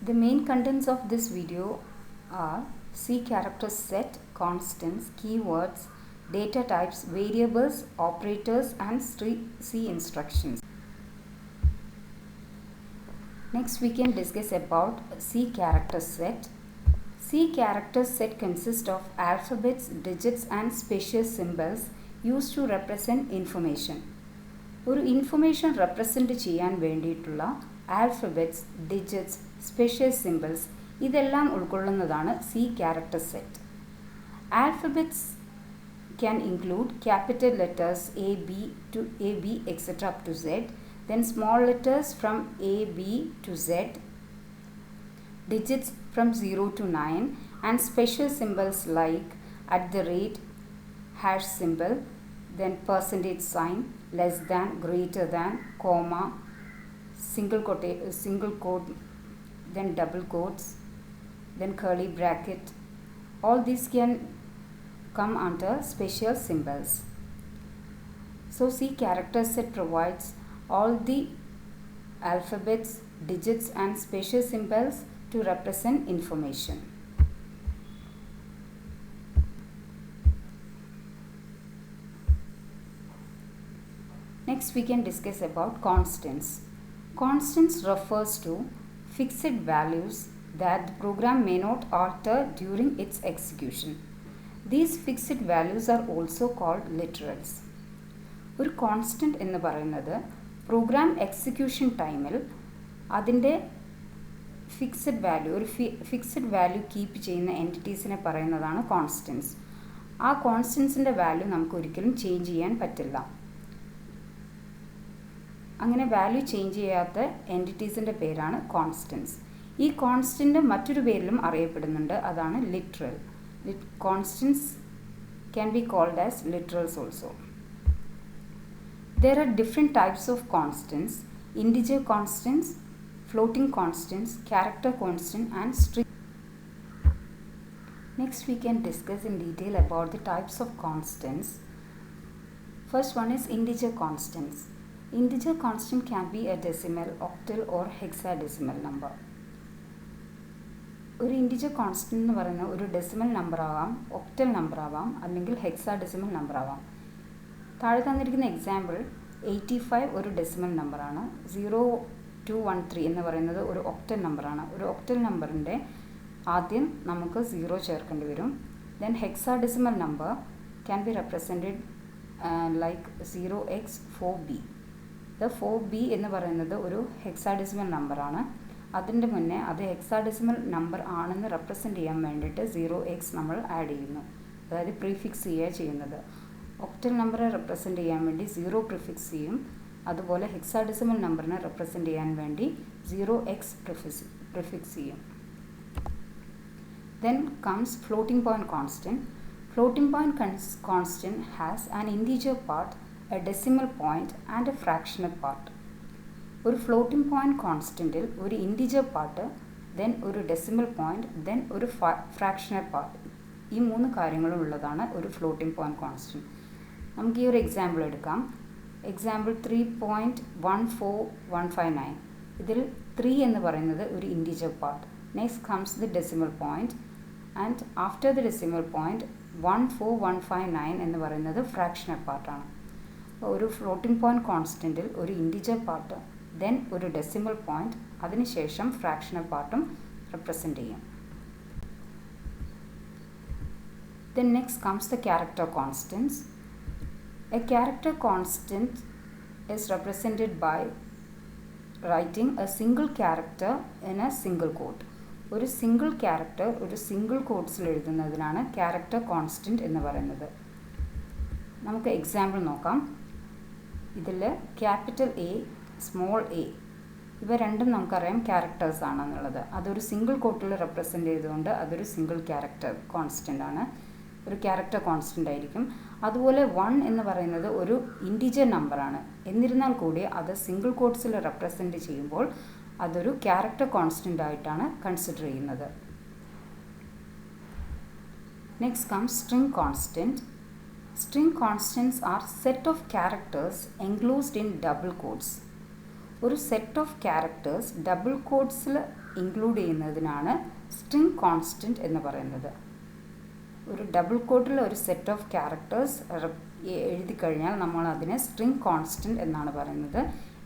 The main contents of this video are C character set, constants, keywords, data types, variables, operators and C instructions. Next we can discuss about C character set. C character set consists of alphabets, digits and special symbols used to represent information. ഒരു information represent ചെയ്യാൻ വേണ്ടിയിട്ടുള്ള alphabets, digits, special സിംബിൾസ് ഇതെല്ലാം ഉൾക്കൊള്ളുന്നതാണ് C character set. Alphabets can include capital letters A, B, etc. up to Z, then small letters from A, B to Z, digits from 0 to 9, and special symbols like @ hash symbol, then percentage sign, less than, greater than, comma, single quote, then double quotes, then curly bracket. All these can come under special symbols. So C character set provides all the alphabets, digits and special symbols to represent information. Next we can discuss about constants. Constants refers to fixed values that the program may not alter during its execution. These fixed values are also called literals. ഒരു constant എന്ന് പറയുന്നത് program execution ടൈമിൽ അതിൻ്റെ fixed value fixed value keep ചെയ്യുന്ന എൻറ്റിറ്റീസിനെ പറയുന്നതാണ് constants. ആ കോൺസ്റ്റൻസിൻ്റെ value നമുക്ക് ഒരിക്കലും ചേഞ്ച് ചെയ്യാൻ പറ്റില്ല. അങ്ങനെ വാല്യൂ ചേഞ്ച് ചെയ്യാത്ത എൻറ്റിറ്റീസിൻ്റെ പേരാണ് കോൺസ്റ്റൻസ്. ഈ കോൺസ്റ്റൻ്റ് മറ്റൊരു പേരിലും അറിയപ്പെടുന്നുണ്ട്, അതാണ് literal. Constants can be called as literals also. There are different types of constants: integer constants, floating constants, character constant and string. Next we can discuss in detail about the types of constants. First one is integer constants. Integer constant can be a decimal, octal or hexadecimal number. ഒരു integer constant എന്ന് പറയുന്ന ഒരു decimal number ആവാം, octal number ആവാം, അല്ലെങ്കിൽ hexadecimal number ആവാം. താഴെ തന്നിരിക്കുന്ന എക്സാമ്പിൾ 85 ഒരു ഡെസിമൽ നമ്പറാണ്, 0213 എന്ന് പറയുന്നത് ഒരു ഒക്ടൽ നമ്പറാണ്. ഒരു ഒക്ടൽ നമ്പറിൻ്റെ ആദ്യം നമുക്ക് 0 ചേർക്കേണ്ടി വരും. Then hexadecimal number can be represented like 0x4b. 4b എന്ന് പറയുന്നത് ഒരു ഹെക്സാഡെസിമൽ നമ്പറാണ്. അതിൻ്റെ മുന്നേ അത് ഹെക്സാഡെസിമൽ നമ്പർ ആണെന്ന് റെപ്രസെൻ്റ് ചെയ്യാൻ വേണ്ടിയിട്ട് 0x നമ്മൾ ആഡ് ചെയ്യുന്നു, അതായത് പ്രീഫിക്സ് ചെയ്യുക ചെയ്യുന്നത്. ഒക്ടൽ നമ്പറെ റെപ്രസെൻ്റ് ചെയ്യാൻ വേണ്ടി 0 പ്രിഫിക്സ് ചെയ്യും. അതുപോലെ ഹെക്സാഡെസിമൽ നമ്പറിനെ റെപ്രസെൻ്റ് ചെയ്യാൻ വേണ്ടി 0x പ്രിഫിക്സ് ചെയ്യും. Then comes floating point constant. Floating point constant has an integer part, a decimal point and a fractional part. ഒരു ഫ്ലോട്ടിംഗ് പോയിൻറ്റ് കോൺസ്റ്റൻറ്റിൽ ഒരു ഇൻറ്റിജർ പാർട്ട്, ദെൻ ഒരു ഡെസിമൽ പോയിൻറ്റ്, ദെൻ ഒരു fractional part, ഈ 3 കാര്യങ്ങളും ഉള്ളതാണ് ഒരു floating point constant. നമുക്ക് ഈ ഒരു എക്സാമ്പിൾ എടുക്കാം. എക്സാമ്പിൾ 3.14159. ഇതിൽ 3 എന്ന് പറയുന്നത് ഒരു integer part. Next comes the decimal point and after the decimal point 14159 എന്ന് പറയുന്നത് ഫ്രാക്ഷണൽ പാർട്ടാണ്. ഒരു ഫ്ലോട്ടിംഗ് പോയിൻറ്റ് കോൺസ്റ്റൻറ്റിൽ ഒരു ഇൻറ്റിജർ പാർട്ട്, ദെൻ ഒരു ഡെസിമൽ പോയിൻറ്റ്, അതിനുശേഷം ഫ്രാക്ഷണൽ പാർട്ടും റെപ്രസെൻ്റ് ചെയ്യും. Then next comes the character constants. A character constant is represented by writing a single character in a single quote. ഒരു സിംഗിൾ ക്യാരക്ടർ ഒരു single കോട്ട്സിൽ എഴുതുന്നതിനാണ് character constant എന്ന് പറയുന്നത്. നമുക്ക് example നോക്കാം. ഇതിൽ ക്യാപിറ്റൽ എ, സ്മോൾ എ, ഇവ രണ്ടും നമുക്കറിയാം ക്യാരക്ടേഴ്സ് ആണെന്നുള്ളത്. അതൊരു സിംഗിൾ കോട്ടിൽ റെപ്രസെൻ്റ് ചെയ്തുകൊണ്ട് അതൊരു സിംഗിൾ ക്യാരക്ടർ കോൺസ്റ്റൻ്റ് ആണ്, ഒരു ക്യാരക്ടർ കോൺസ്റ്റൻ്റ് ആയിരിക്കും. അതുപോലെ 1 എന്ന് പറയുന്നത് ഒരു ഇൻറ്റിജർ നമ്പറാണ്. എന്നിരുന്നാൽ കൂടി അത് സിംഗിൾ കോട്ട്സിൽ റെപ്രസെൻ്റ് ചെയ്യുമ്പോൾ അതൊരു ക്യാരക്ടർ കോൺസ്റ്റൻ്റ് ആയിട്ടാണ് കൺസിഡർ ചെയ്യുന്നത്. Next comes string constant. String constants are set of characters enclosed in double quotes. ഒരു സെറ്റ് ഓഫ് ക്യാരക്ടേഴ്സ് ഡബിൾ കോട്ട്സിൽ ഇൻക്ലൂഡ് ചെയ്യുന്നതിനാണ് സ്ട്രിംഗ് കോൺസ്റ്റൻറ്റ് എന്ന് പറയുന്നത്. ഒരു ഡബിൾ കോട്ടിൽ ഒരു സെറ്റ് ഓഫ് ക്യാരക്ടേഴ്സ് എഴുതി കഴിഞ്ഞാൽ നമ്മൾ അതിനെ സ്ട്രിംഗ് കോൺസ്റ്റൻറ്റ് എന്നാണ് പറയുന്നത്.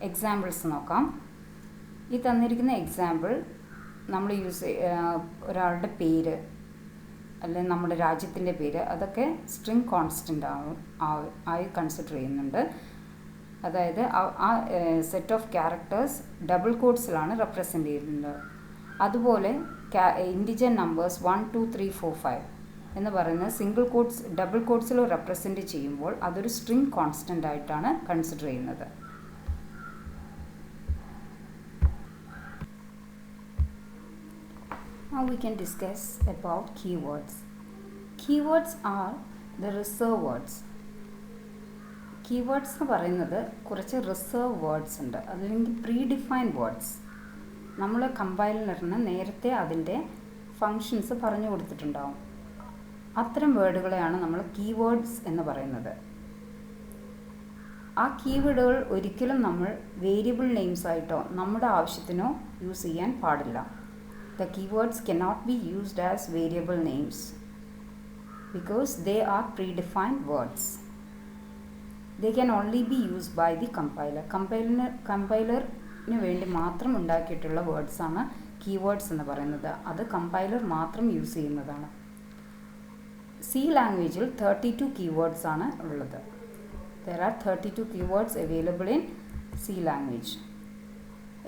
എക്സാമ്പിൾസ് നോക്കാം. ഈ തന്നിരിക്കുന്ന എക്സാമ്പിൾ നമ്മൾ ഒരാളുടെ പേര് അല്ലെങ്കിൽ നമ്മുടെ രാജ്യത്തിൻ്റെ പേര് അതൊക്കെ സ്ട്രിംഗ് കോൺസ്റ്റൻ്റ് ആയി കൺസിഡർ ചെയ്യുന്നുണ്ട്. അതായത് ആ സെറ്റ് ഓഫ് ക്യാരക്ടേഴ്സ് ഡബിൾ കോട്ട്സിലാണ് റെപ്രസെൻ്റ് ചെയ്യുന്നത്. അതുപോലെ ഇൻഡിജർ നമ്പേഴ്സ് 1 2 3 4 5 എന്ന് പറയുന്നത് സിംഗിൾ കോട്ട്സ് ഡബിൾ കോട്ട്സിൽ റെപ്രസെൻ്റ് ചെയ്യുമ്പോൾ അതൊരു സ്ട്രിംഗ് കോൺസ്റ്റൻ്റ് ആയിട്ടാണ് കൺസിഡർ ചെയ്യുന്നത്. Now we can discuss about keywords. Keywords are the reserved words. Keywords എന്ന് പറയുന്നത് കുറച്ച് റിസർവ് വേർഡ്സ് ഉണ്ട്, അല്ലെങ്കിൽ പ്രീ ഡിഫൈൻഡ് വേർഡ്സ്. നമ്മൾ കമ്പൈലറിന് നേരത്തെ അതിൻ്റെ ഫങ്ഷൻസ് പറഞ്ഞു കൊടുത്തിട്ടുണ്ടാവും. അത്തരം വേർഡുകളെയാണ് നമ്മൾ കീവേഡ്സ് എന്ന് പറയുന്നത്. ആ കീവേഡുകൾ ഒരിക്കലും നമ്മൾ വേരിയബിൾ നെയിംസ് ആയിട്ടോ നമ്മുടെ ആവശ്യത്തിനോ യൂസ് ചെയ്യാൻ പാടില്ല. The keywords cannot be used as variable names because they are predefined words. They can only be used by the compiler. കമ്പൈലറിന് വേണ്ടി മാത്രം ഉണ്ടാക്കിയിട്ടുള്ള വേർഡ്സ് ആണ് കീവേഡ്സ് എന്ന് പറയുന്നത്. അത് കമ്പൈലർ മാത്രം യൂസ് ചെയ്യുന്നതാണ്. സി ലാംഗ്വേജിൽ 32 കീവേഡ്സ് ആണ് ഉള്ളത്. There are 32 keywords available in C language.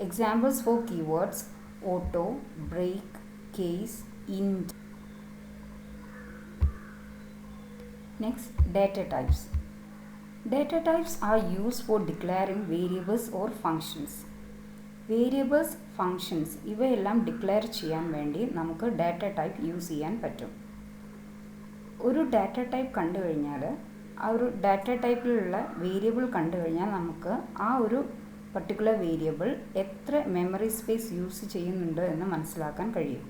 Examples for keywords: auto, break, case, int. Next, data types. Data types are used for declaring variables or functions. Variables, functions ഇവയെല്ലാം declare ചെയ്യാൻ വേണ്ടി നമുക്ക് data type use ചെയ്യാൻ പറ്റും. ഒരു data type കണ്ടു കഴിഞ്ഞാൽ ആ ഒരു ഡാറ്റ ടൈപ്പിലുള്ള വേരിയബിൾ കണ്ടു കഴിഞ്ഞാൽ നമുക്ക് ആ ഒരു പർട്ടിക്കുലർ വേരിയബിൾ എത്ര മെമ്മറി സ്പേസ് യൂസ് ചെയ്യുന്നുണ്ട് എന്ന് മനസ്സിലാക്കാൻ കഴിയും.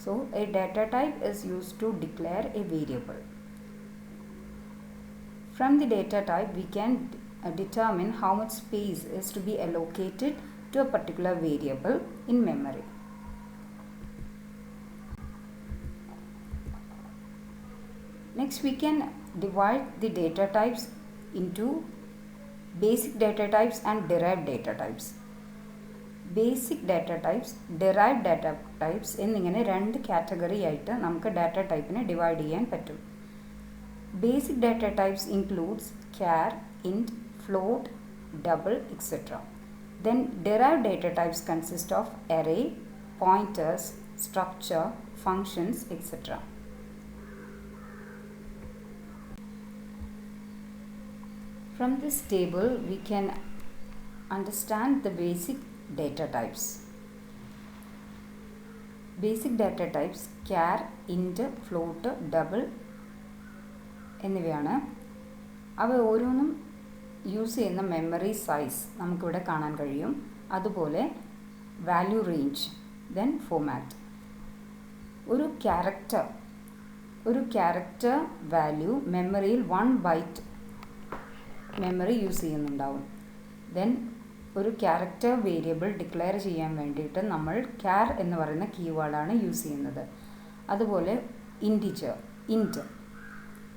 So a data type is used to declare a variable. From the data type we can determine how much space is to be allocated to a particular variable in memory. Next, we can divide the data types into basic data types and derived data types. Basic data types, derived data types എന്നിങ്ങനെ രണ്ട് category ആയിട്ട് നമുക്ക് data ടൈപ്പിനെ divide ചെയ്യാൻ പറ്റും. Basic data types includes char, int, float, double, etc. Then derived data types consist of array, pointers, structure, functions, etc. From this table we can understand the basic data types. Basic data types char, int, float, double എന്നിവയാണ്. അവ ഓരോന്നും use ചെയ്യുന്ന memory size നമുക്കിവിടെ കാണാൻ കഴിയും. അതുപോലെ value range, then format. ഒരു character value മെമ്മറിയിൽ 1 ബൈറ്റ് മെമ്മറി യൂസ് ചെയ്യുന്നുണ്ടാവും. ദെൻ ഒരു ക്യാരക്ടർ വേരിയബിൾ ഡിക്ലെയർ ചെയ്യാൻ വേണ്ടിയിട്ട് നമ്മൾ char എന്ന് പറയുന്ന കീവേഡാണ് യൂസ് ചെയ്യുന്നത്. അതുപോലെ ഇൻറ്റ്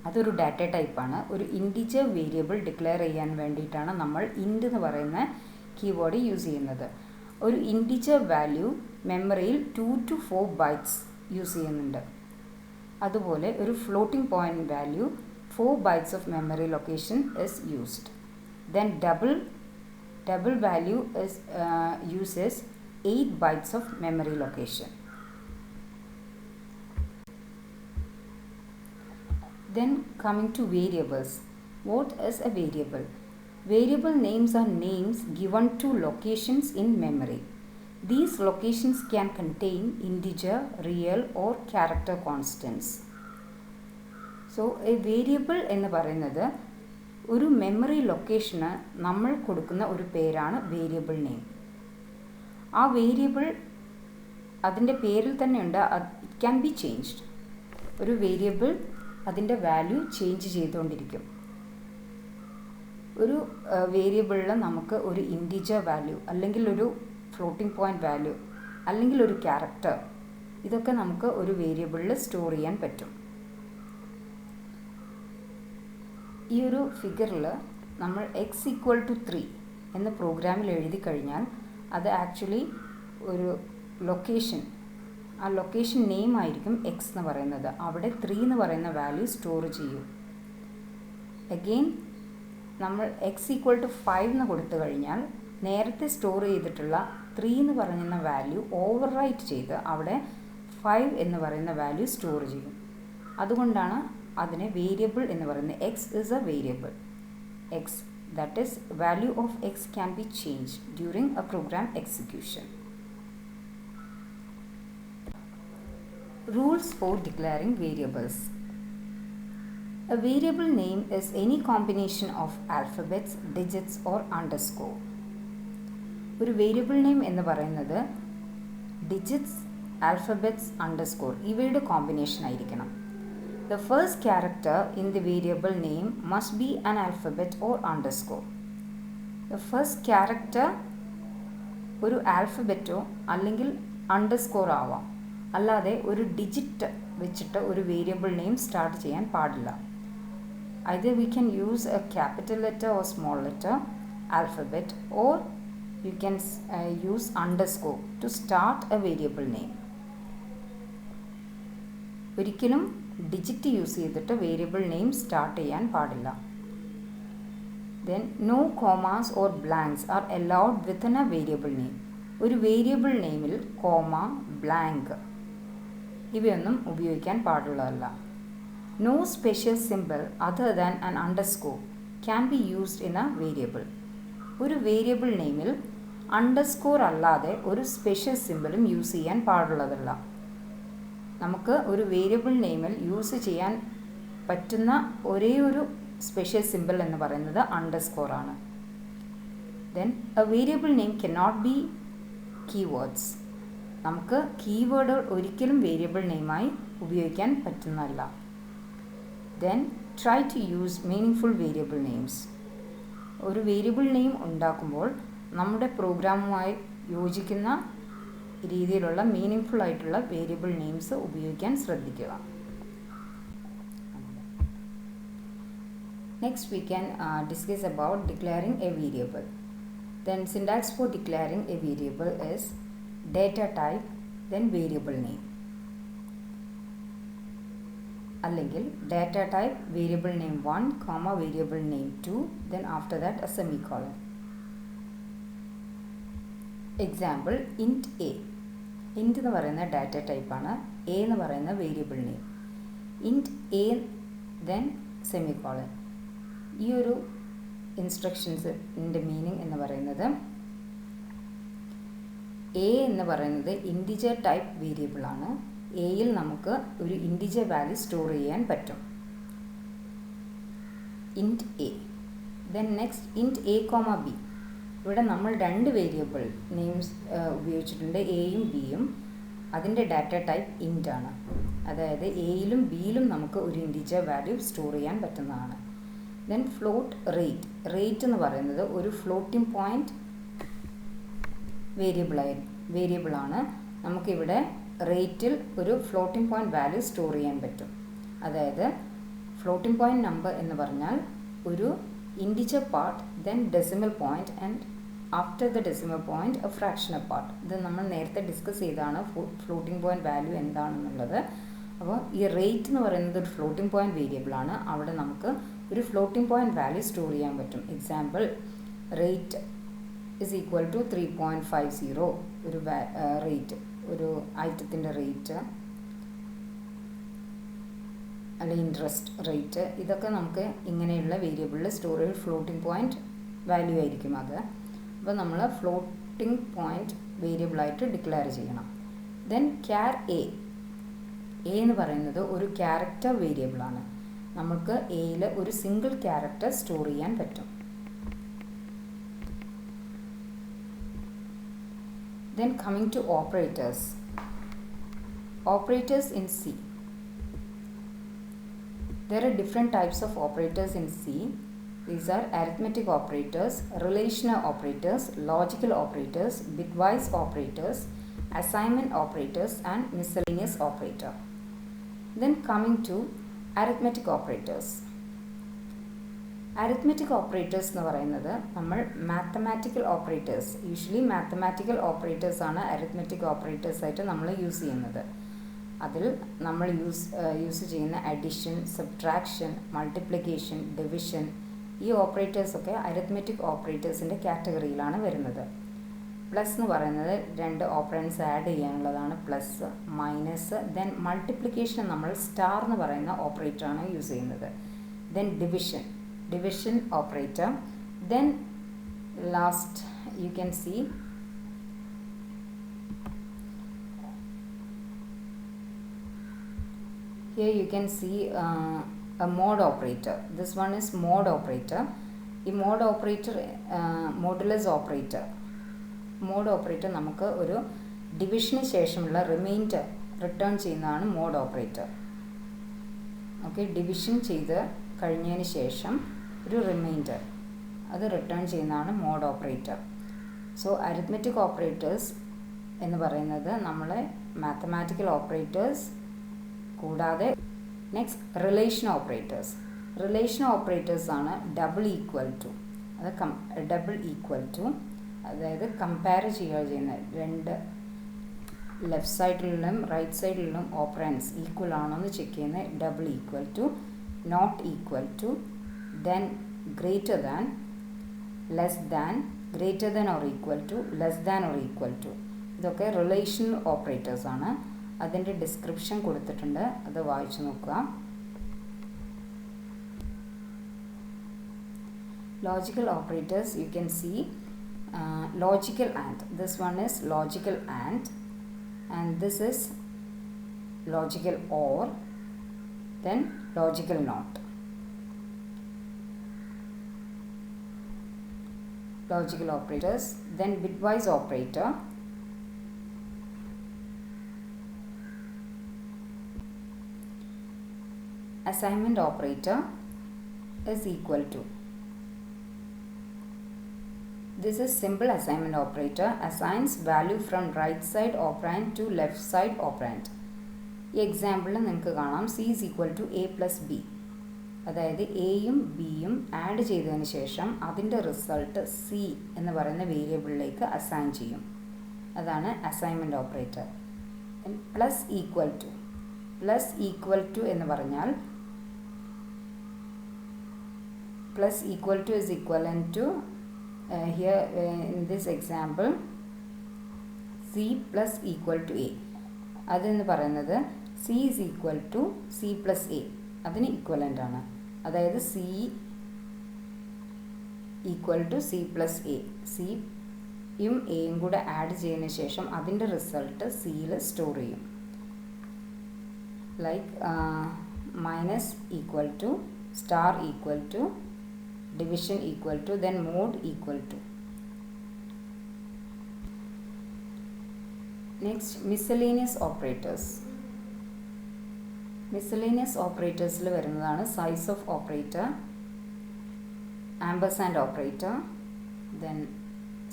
അതൊരു ഡാറ്റ ടൈപ്പാണ്. ഒരു ഇൻറ്റിജർ വേരിയബിൾ ഡിക്ലെയർ ചെയ്യാൻ വേണ്ടിയിട്ടാണ് നമ്മൾ ഇൻറ്റ് എന്ന് പറയുന്ന കീവേഡ് യൂസ് ചെയ്യുന്നത്. ഒരു ഇൻറ്റിജർ വാല്യൂ മെമ്മറിയിൽ 2 to 4 ബൈറ്റ്സ് യൂസ് ചെയ്യുന്നുണ്ട്. അതുപോലെ ഒരു floating point value 4 bytes of memory location is used. Then double value is uses 8 bytes of memory location. Then coming to variables. What is a variable? Variable names are names given to locations in memory. These locations can contain integer, real or character constants. So a variable എന്ന് പറയുന്നത് ഒരു memory ലൊക്കേഷന് നമ്മൾ കൊടുക്കുന്ന ഒരു പേരാണ് variable name. ആ variable അതിൻ്റെ പേരിൽ തന്നെയുണ്ട്, ഇറ്റ് ക്യാൻ ബി ചേഞ്ച്ഡ്. ഒരു വേരിയബിൾ അതിൻ്റെ വാല്യൂ ചേഞ്ച് ചെയ്തുകൊണ്ടിരിക്കും. ഒരു വേരിയബിളിൽ നമുക്ക് ഒരു ഇൻറ്റിജർ വാല്യൂ അല്ലെങ്കിൽ ഒരു ഫ്ലോട്ടിംഗ് പോയിന്റ് വാല്യൂ അല്ലെങ്കിൽ ഒരു ക്യാരക്ടർ, ഇതൊക്കെ നമുക്ക് ഒരു വേരിയബിളിൽ സ്റ്റോർ ചെയ്യാൻ പറ്റും. ഈ ഒരു ഫിഗറിൽ നമ്മൾ x=3 എന്ന പ്രോഗ്രാമിൽ എഴുതി കഴിഞ്ഞാൽ അത് ആക്ച്വലി ഒരു ലൊക്കേഷൻ, ആ ലൊക്കേഷൻ നെയിം ആയിരിക്കും എക്സ് എന്ന് പറയുന്നത്. അവിടെ 3 എന്ന് പറയുന്ന വാല്യൂ സ്റ്റോർ ചെയ്യും. അഗെയിൻ നമ്മൾ x=5 എന്ന് കൊടുത്തു കഴിഞ്ഞാൽ നേരത്തെ സ്റ്റോർ ചെയ്തിട്ടുള്ള 3 എന്ന് പറയുന്ന വാല്യൂ ഓവർ റൈറ്റ് ചെയ്ത് അവിടെ 5 എന്ന് പറയുന്ന വാല്യൂ സ്റ്റോർ ചെയ്യും. അതുകൊണ്ടാണ് അതിനെ വേരിയബിൾ എന്ന് പറയുന്നത്. x is a variable. x, that is value of x can be changed during a program execution. Rules for declaring variables. A variable name is any combination of alphabets, digits or underscore. ഒരു variable name എന്ന് പറയുന്നത് digits, alphabets, underscore ഇവയുടെ combination ആയിരിക്കണം. The first character in the variable name must be an alphabet or underscore. The first character ഒരു ആൽഫബറ്റോ അല്ലെങ്കിൽ underscore ആവാം. അല്ലാതെ ഒരു ഡിജിറ്റ് വെച്ചിട്ട് ഒരു വേരിയബിൾ നെയിം സ്റ്റാർട്ട് ചെയ്യാൻ പാടില്ല. Either we can use a capital letter or small letter, alphabet, or you can use underscore to start a variable name. ഒരിക്കലും ഡിജിറ്റ് യൂസ് ചെയ്തിട്ട് വേരിയബിൾ നെയിം സ്റ്റാർട്ട് ചെയ്യാൻ പാടില്ല. Then no commas or blanks are allowed within a variable name. ഒരു variable നെയിമിൽ comma, blank ഇവയൊന്നും ഉപയോഗിക്കാൻ പാടുള്ളതല്ല. No special symbol other than an underscore can be used in a variable. ഒരു variable നെയിമിൽ underscore അല്ലാതെ ഒരു special സിമ്പിളും use ചെയ്യാൻ പാടുള്ളതല്ല. നമുക്ക് ഒരു വേരിയബിൾ നെയിമിൽ യൂസ് ചെയ്യാൻ പറ്റുന്ന ഒരേ ഒരു സ്പെഷ്യൽ സിമ്പിൾ എന്ന് പറയുന്നത് അണ്ടർസ്കോർ ആണ്. Then a variable name cannot be keywords. നമുക്ക് കീവേഡ് ഒരിക്കലും വേരിയബിൾ നെയിമായി ഉപയോഗിക്കാൻ പറ്റുന്നതല്ല. Then try to use meaningful variable names. ഒരു വേരിയബിൾ നെയിം ഉണ്ടാക്കുമ്പോൾ നമ്മുടെ പ്രോഗ്രാമുമായി യോജിക്കുന്ന രീതിയിലുള്ള മീനിങ്ഫുൾ ആയിട്ടുള്ള വേരിയബിൾ നെയിംസ് ഉപയോഗിക്കാൻ ശ്രദ്ധിക്കുക. Next we can discuss about declaring a variable. Then syntax for declaring a variable is data type, then variable name. അല്ലെങ്കിൽ data type variable name 1, comma variable name 2, then after that a semicolon. Example int a. int എന്ന് പറയുന്ന data ടൈപ്പാണ്, a എന്ന് പറയുന്ന variable name. int a then semicolon. ഈ ഒരു ഇൻസ്ട്രക്ഷൻസിൻ്റെ meaning എന്ന് പറയുന്നത് a എന്ന് പറയുന്നത് ഇൻറ്റിജർ ടൈപ്പ് വേരിയബിളാണ്. എയിൽ നമുക്ക് ഒരു ഇൻറ്റിജർ വാല്യൂ സ്റ്റോർ ചെയ്യാൻ പറ്റും. int a. then next int a, b. ഇവിടെ നമ്മൾ രണ്ട് വേരിയബിൾ നെയിംസ് ഉപയോഗിച്ചിട്ടുണ്ട്, എയും ബിയും. അതിൻ്റെ ഡാറ്റ ടൈപ്പ് ഇൻറ്റ് ആണ്. അതായത് എയിലും ബിയിലും നമുക്ക് ഒരു ഇൻറ്റിജർ വാല്യൂ സ്റ്റോർ ചെയ്യാൻ പറ്റുന്നതാണ്. Then float rate. റേറ്റ് എന്ന് പറയുന്നത് ഒരു ഫ്ലോട്ടിംഗ് പോയിൻറ്റ് വേരിയബിളാണ്. നമുക്കിവിടെ റേറ്റിൽ ഒരു ഫ്ലോട്ടിംഗ് പോയിൻറ്റ് വാല്യൂ സ്റ്റോർ ചെയ്യാൻ പറ്റും. അതായത് ഫ്ലോട്ടിംഗ് പോയിൻറ്റ് നമ്പർ എന്ന് പറഞ്ഞാൽ ഒരു integer part, then decimal point, and after the decimal point a fractional part. ഇത് നമ്മൾ നേരത്തെ ഡിസ്കസ് ചെയ്താണ് ഫ്ലോട്ടിംഗ് പോയിൻറ്റ് വാല്യൂ എന്താണെന്നുള്ളത്. അപ്പോൾ ഈ റേറ്റ് എന്ന് പറയുന്നത് ഒരു ഫ്ലോട്ടിംഗ് പോയിൻറ്റ് വേരിയബിളാണ്. അവിടെ നമുക്ക് ഒരു ഫ്ലോട്ടിംഗ് പോയിൻറ്റ് വാല്യൂ സ്റ്റോർ ചെയ്യാൻ പറ്റും. Example rate is equal to 3.50. ഒരു റേറ്റ്, ഒരു ഐറ്റത്തിൻ്റെ റേറ്റ് അല്ലെങ്കിൽ ഇൻട്രസ്റ്റ് റേറ്റ്, ഇതൊക്കെ നമുക്ക് ഇങ്ങനെയുള്ള വേരിയബിളിൽ സ്റ്റോർ ചെയ്ത് ഫ്ലോട്ടിംഗ് പോയിൻറ്റ് വാല്യൂ ആയിരിക്കും അത്. അപ്പോൾ നമ്മൾ ഫ്ലോട്ടിംഗ് പോയിൻറ്റ് വേരിയബിളായിട്ട് ഡിക്ലെയർ ചെയ്യണം. Then char a. a എന്ന് പറയുന്നത് ഒരു ക്യാരക്ടർ വേരിയബിളാണ്. നമുക്ക് എയിൽ ഒരു സിംഗിൾ ക്യാരക്ടർ സ്റ്റോർ ചെയ്യാൻ പറ്റും. Then coming to operators. Operators in C. There are different types of operators in C. These are arithmetic operators, relational operators, logical operators, bitwise operators, assignment operators and miscellaneous operator. Then coming to arithmetic operators. Arithmetic operators എന്ന് പറയുന്നത് നമ്മൾ mathematical operators, usually mathematical operators ആണ് arithmetic operators ആയിട്ട് നമ്മൾ use ചെയ്യുന്നത്. അതിൽ നമ്മൾ use ചെയ്യുന്ന അഡിഷൻ, സബ്ട്രാക്ഷൻ, മൾട്ടിപ്ലിക്കേഷൻ, ഡിവിഷൻ, ഈ ഓപ്പറേറ്റേഴ്സൊക്കെ അരിത്മെറ്റിക് ഓപ്പറേറ്റേഴ്സിൻ്റെ കാറ്റഗറിയിലാണ് വരുന്നത്. പ്ലസ് എന്ന് പറയുന്നത് 2 ഓപ്പറൻസ് ആഡ് ചെയ്യാനുള്ളതാണ്, പ്ലസ്, മൈനസ്. ദെൻ മൾട്ടിപ്ലിക്കേഷൻ നമ്മൾ സ്റ്റാർ എന്ന് പറയുന്ന ഓപ്പറേറ്ററാണ് യൂസ് ചെയ്യുന്നത്. Then division operator. Then last you can see here you can see a mod operator. This one is mod operator. ഈ mod operator modulus operator. mod operator നമുക്ക് ഒരു ഡിവിഷന് ശേഷമുള്ള റിമൈൻഡർ റിട്ടേൺ ചെയ്യുന്നതാണ് mod operator. ഓക്കെ, division ചെയ്ത് കഴിഞ്ഞതിന് ശേഷം ഒരു റിമൈൻഡർ അത് റിട്ടേൺ ചെയ്യുന്നതാണ് mod operator. So arithmetic operators എന്ന് പറയുന്നത് നമ്മളെ മാത്തമാറ്റിക്കൽ ഓപ്പറേറ്റേഴ്സ് കൂടാതെ next relation operators. Relation operators ആണ് ഡബിൾ ഈക്വൽ ടു. അത് ഡബിൾ ഈക്വൽ ടു, അതായത് കമ്പയർ ചെയ്യുന്നത് 2 ലെഫ്റ്റ് സൈഡിലും റൈറ്റ് സൈഡിലും ഓപ്പറൻസ് ഈക്വൽ ആണോ എന്ന് ചെക്ക് ചെയ്യുന്നത്. Double equal to, not equal to, then greater than, less than, greater than or equal to, less than or equal to. ഇതൊക്കെ relational operators ആണ്. അതിൻ്റെ ഡിസ്ക്രിപ്ഷൻ കൊടുത്തിട്ടുണ്ട്, അത് വായിച്ചു നോക്കുക. Logical operators you can see logical and. This one is logical and this is logical or, then logical not. Logical operators, then bitwise operator, assignment operator is equal to. This is simple assignment operator, assigns value from right side operand to left side operand. ഈ എക്സാമ്പിളിൽ നിങ്ങൾക്ക് കാണാം C is equal to A plus B. അതായത് എയും ബിയും add ചെയ്തതിന് ശേഷം അതിൻ്റെ റിസൾട്ട് സി എന്ന് പറയുന്ന വേരിയബിളിലേക്ക് അസൈൻ ചെയ്യും. അതാണ് assignment operator. Plus equal to എന്ന് പറഞ്ഞാൽ plus equal to is equivalent to here in this example C plus equal to A. അതെന്ന് പറയുന്നത് C is equal to C plus A, അതിന് ഇക്വലൻ്റ് ആണ്. അതായത് C equal to C plus A, സിയും എയും കൂടെ ആഡ് ചെയ്തതിന് ശേഷം അതിൻ്റെ റിസൾട്ട് സിയിൽ സ്റ്റോർ ചെയ്യും. Like minus equal to, star equal to, division equal to, then mod equal to. Next miscellaneous operators. Miscellaneous ഓപ്പറേറ്റേഴ്സിൽ വരുന്നതാണ് size of operator, ampersand operator, then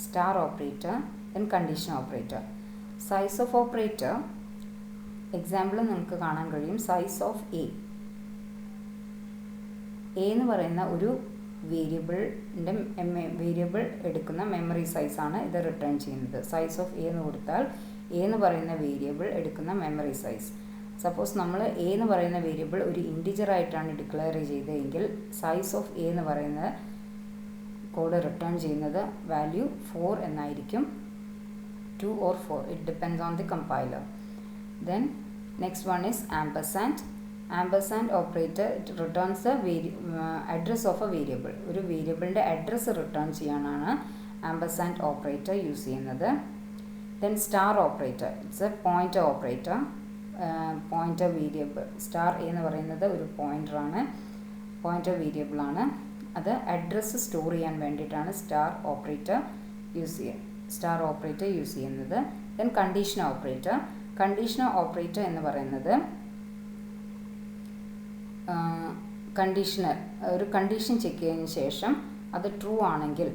star operator, then condition operator. Size of operator example നിങ്ങൾക്ക് കാണാൻ കഴിയും. Size of A എന്ന് പറയുന്ന ഒരു variable എടുക്കുന്ന memory സൈസാണ് ഇത് റിട്ടേൺ ചെയ്യുന്നത്. സൈസ് ഓഫ് എ എന്ന് കൊടുത്താൽ എ എന്ന് പറയുന്ന വേരിയബിൾ എടുക്കുന്ന മെമ്മറി സൈസ്. സപ്പോസ് നമ്മൾ എ എന്ന് പറയുന്ന വേരിയബിൾ ഒരു ഇൻറ്റിജർ ആയിട്ടാണ് ഡിക്ലെയർ ചെയ്തതെങ്കിൽ സൈസ് ഓഫ് എ എന്ന് പറയുന്ന കോഡ് റിട്ടേൺ ചെയ്യുന്നത് വാല്യൂ 4 എന്നായിരിക്കും. 2 or 4, it depends on the compiler. Then next one is ampersand. Ampersand operator, it returns the address of a variable. ഒരു വേരിയബിളിൻ്റെ അഡ്രസ്സ് റിട്ടേൺ ചെയ്യാനാണ് ampersand operator use ചെയ്യുന്നത്. Then star operator, it's a pointer operator. Pointer variable star എന്ന് പറയുന്നത് ഒരു പോയിൻ്ററാണ്, pointer വേരിയബിളാണ്. അത് address store ചെയ്യാൻ വേണ്ടിയിട്ടാണ് സ്റ്റാർ ഓപ്പറേറ്റർ യൂസ് ചെയ്യുന്നത്. ദെൻ കണ്ടീഷണൽ ഓപ്പറേറ്റർ എന്ന് പറയുന്നത് ഒരു കണ്ടീഷൻ ചെക്ക് ചെയ്തതിന് ശേഷം അത് ട്രൂ ആണെങ്കിൽ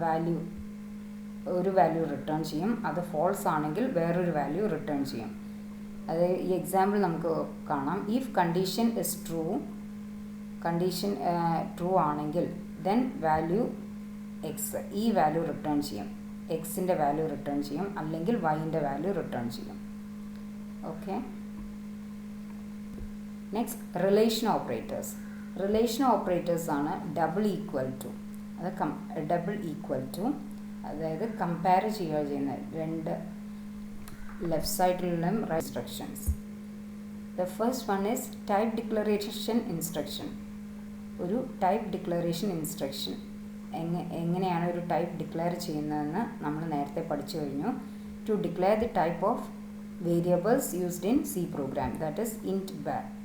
വാല്യൂ ഒരു വാല്യൂ റിട്ടേൺ ചെയ്യും, അത് ഫോൾസ് ആണെങ്കിൽ വേറൊരു വാല്യൂ റിട്ടേൺ ചെയ്യും. അത് ഈ എക്സാമ്പിൾ നമുക്ക് കാണാം. If condition is true, condition true ആണെങ്കിൽ ദെൻ വാല്യൂ എക്സ്, ഈ വാല്യൂ റിട്ടേൺ ചെയ്യും, എക്സിൻ്റെ വാല്യൂ റിട്ടേൺ ചെയ്യും, അല്ലെങ്കിൽ വൈൻ്റെ വാല്യൂ റിട്ടേൺ ചെയ്യും. Okay. Next relation operators. Relation operators ആണ് ഡബിൾ ഈക്വൽ ടു. അത് ഡബിൾ ഈക്വൽ ടു, അതായത് കമ്പയർ ചെയ്യുന്ന രണ്ട് ലെഫ്റ്റ് സൈഡിലുള്ള instructions. The first one is type declaration instruction. ഒരു ടൈപ്പ് ഡിക്ലറേഷൻ ഇൻസ്ട്രക്ഷൻ എങ്ങനെയാണ് ഒരു ടൈപ്പ് ഡിക്ലെയർ ചെയ്യുന്നതെന്ന് നമ്മൾ നേരത്തെ പഠിച്ചു കഴിഞ്ഞു. To declare the type of variables used in C program, that is int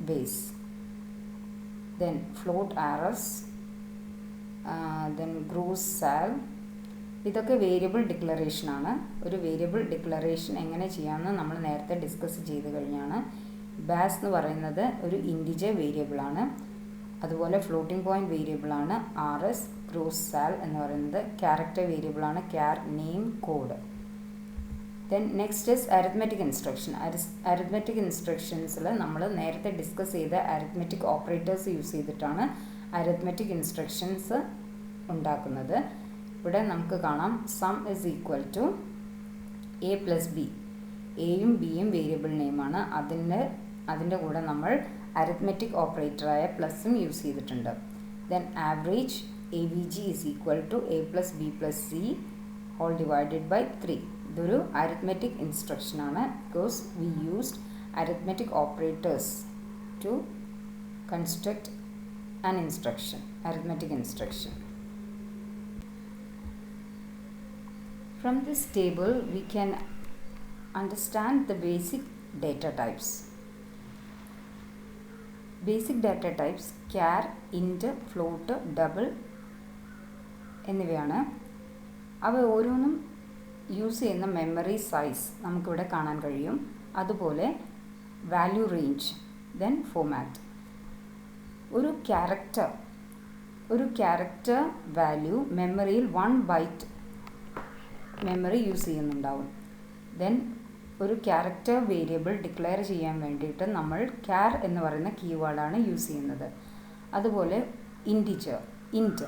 base, then float arrays, then gross sal. ഇതൊക്കെ variable declaration ആണ്. ഒരു വേരിയബിൾ ഡിക്ലറേഷൻ എങ്ങനെ ചെയ്യാമെന്ന് നമ്മൾ നേരത്തെ ഡിസ്കസ് ചെയ്ത് കഴിഞ്ഞാണ്. ബാസ് എന്ന് പറയുന്നത് ഒരു ഇൻറ്റിജർ വേരിയബിൾ ആണ്. അതുപോലെ ഫ്ലോട്ടിംഗ് പോയിന്റ് വേരിയബിൾ ആണ്. RS ഗ്രോസ് സാൽ എന്ന് പറയുന്നത് ക്യാരക്ടർ വേരിയബിൾ ആണ്. Char name code. Then next is arithmetic instruction. Arithmetic ഇൻസ്ട്രക്ഷൻസിൽ നമ്മൾ നേരത്തെ ഡിസ്കസ് ചെയ്ത അരിത്മെറ്റിക് ഓപ്പറേറ്റേഴ്സ് യൂസ് ചെയ്തിട്ടാണ് അരിത്മെറ്റിക് ഇൻസ്ട്രക്ഷൻസ് ഉണ്ടാക്കുന്നത്. ഇവിടെ നമുക്ക് കാണാം sum is equal to A + B. എയും ബിയും വേരിയബിൾ നെയിമാണ്. അതിൻ്റെ കൂടെ നമ്മൾ അരിത്മെറ്റിക് ഓപ്പറേറ്ററായ പ്ലസും യൂസ് ചെയ്തിട്ടുണ്ട്. Then average AVG is equal to A + B + C whole divided by 3. ഇതൊരു അരിത്മെറ്റിക് ഇൻസ്ട്രക്ഷൻ ആണ്. Because we used arithmetic operators to construct an instruction, arithmetic instruction. From this table we can understand the basic data types. Basic data types char, int, float, double എന്നിവയാണ്. അവ ഓരോന്നും use ചെയ്യുന്ന memory size നമുക്കിവിടെ കാണാൻ കഴിയും. അതുപോലെ value range, then format. ഒരു character value മെമ്മറിയിൽ 1 ബൈറ്റ് മെമ്മറി യൂസ് ചെയ്യുന്നുണ്ടാവും. ദെൻ ഒരു ക്യാരക്ടർ വേരിയബിൾ ഡിക്ലെയർ ചെയ്യാൻ വേണ്ടിയിട്ട് നമ്മൾ ക്യാർ എന്ന് പറയുന്ന കീവേഡാണ് യൂസ് ചെയ്യുന്നത്. അതുപോലെ ഇൻറ്റ്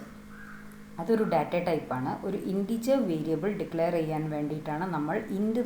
അതൊരു ഡാറ്റ ടൈപ്പാണ്. ഒരു ഇൻറ്റിജർ വേരിയബിൾ ഡിക്ലെയർ ചെയ്യാൻ വേണ്ടിയിട്ടാണ് നമ്മൾ ഇൻറ്റ്